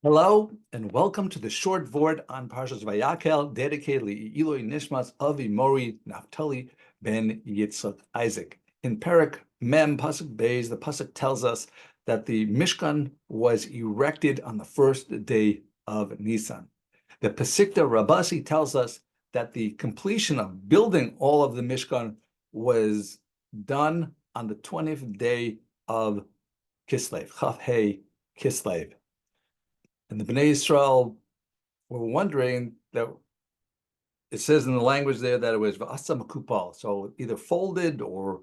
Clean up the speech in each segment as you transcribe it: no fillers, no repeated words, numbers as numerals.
Hello and welcome to the short Vort on Parshas Vayakel, dedicated to Nishmas of Mori, Naftali ben Yitzchak Isaac. In Perek Mem Pasuk Beis, the Pasuk tells us that the Mishkan was erected on the first day of Nisan. The Pesikta Rabasi tells us that the completion of building all of the Mishkan was done on the 20th day of Kislev, Chaf Hey Kislev. And the Bnei Israel were wondering that it says in the language there that it was v'asa makupal, so either folded or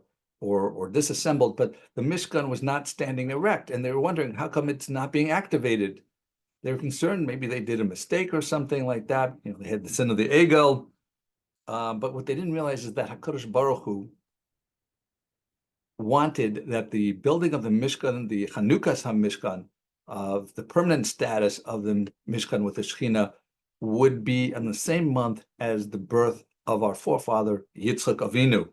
disassembled, but the Mishkan was not standing erect, and they were wondering how come it's not being activated. They were concerned maybe they did a mistake or something like that. You know, they had the sin of the Egel, but what they didn't realize is that Hakadosh Baruch Hu wanted that the building of the Mishkan, the Chanukas Hamishkan, of the permanent status of the Mishkan with the Shechina would be in the same month as the birth of our forefather Yitzchak Avinu.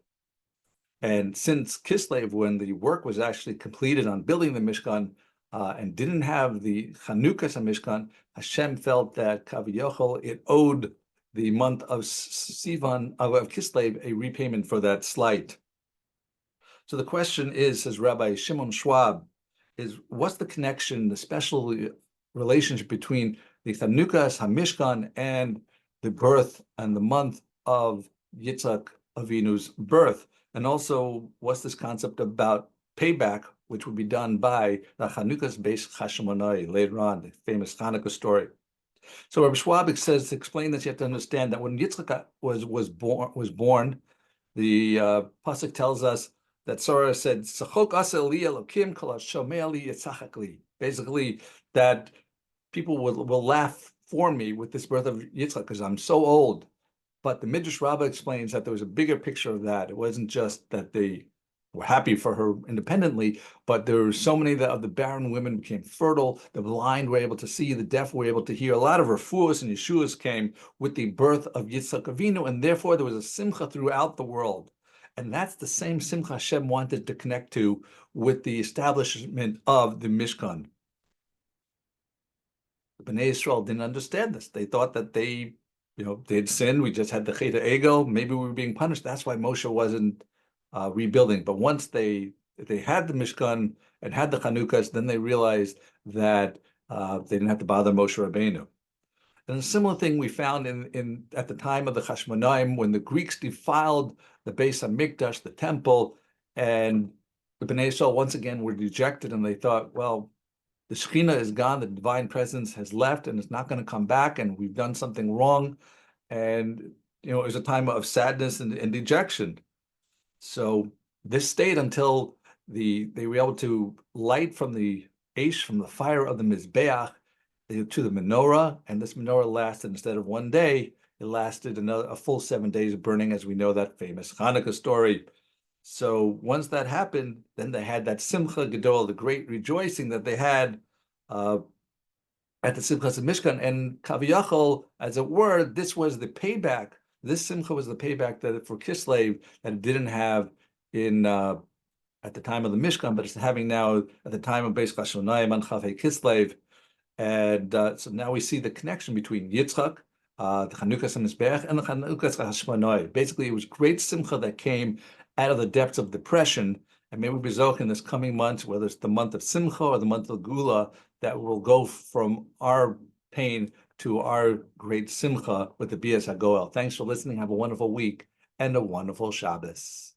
And since Kislev, when the work was actually completed on building the Mishkan and didn't have the Chanukas Hamishkan, Hashem felt that Kaviyachol, it owed the month of Sivan, of Kislev, a repayment for that slight. So the question is, says Rabbi Shimon Schwab, is what's the connection, the special relationship between the Chanukas Hamishkan and the birth and the month of Yitzchak Avinu's birth? And also, what's this concept about payback, which would be done by the Chanukas Bais Chasmona'i later on, the famous Hanukkah story? So Rabbi Schwab says, to explain this, you have to understand that when Yitzchak was born, the pasuk tells us that Sarah said, basically, that people will laugh for me with this birth of Yitzchak because I'm so old. But the Midrash Rabbah explains that there was a bigger picture of that. It wasn't just that they were happy for her independently, but there were so many of the barren women became fertile, the blind were able to see, the deaf were able to hear. A lot of refuahs and yeshuas came with the birth of Yitzchak Avinu, and therefore there was a simcha throughout the world. And that's the same simcha Hashem wanted to connect to with the establishment of the Mishkan. The Bnei Israel didn't understand this. They thought that they'd sinned. We just had the Chet Egel. Maybe we were being punished. That's why Moshe wasn't rebuilding. But once they had the Mishkan and had the Chanukas, then they realized that they didn't have to bother Moshe Rabbeinu. And a similar thing we found at the time of the Chashmoneam, when the Greeks defiled the Bais Hamikdash, the temple, and the Bnei Israel once again were dejected, and they thought, well, the Shekhinah is gone, the divine presence has left, and it's not going to come back, and we've done something wrong. And it was a time of sadness and dejection. So this stayed until they were able to light from the Aish, from the fire of the Mizbeach, to the menorah, and this menorah lasted, instead of one day, it lasted a full 7 days of burning, as we know that famous Hanukkah story. So once that happened, then they had that Simcha Gadol, the great rejoicing that they had at the Simchas of Mishkan, and Kaviyachol, as it were, this was the payback. This Simcha was the payback that for Kislev that it didn't have at the time of the Mishkan, but it's having now at the time of Beis Chasmona'i on Chaf Kislev. And so now we see the connection between Yitzchak, the Chanukas Hamishkan, and the Chanukas Hashmona'i. Basically, it was great simcha that came out of the depths of depression, and maybe we zoch in this coming months, whether it's the month of Simcha or the month of Gula, that will go from our pain to our great Simcha with the Bias HaGoel. Thanks for listening. Have a wonderful week and a wonderful Shabbos.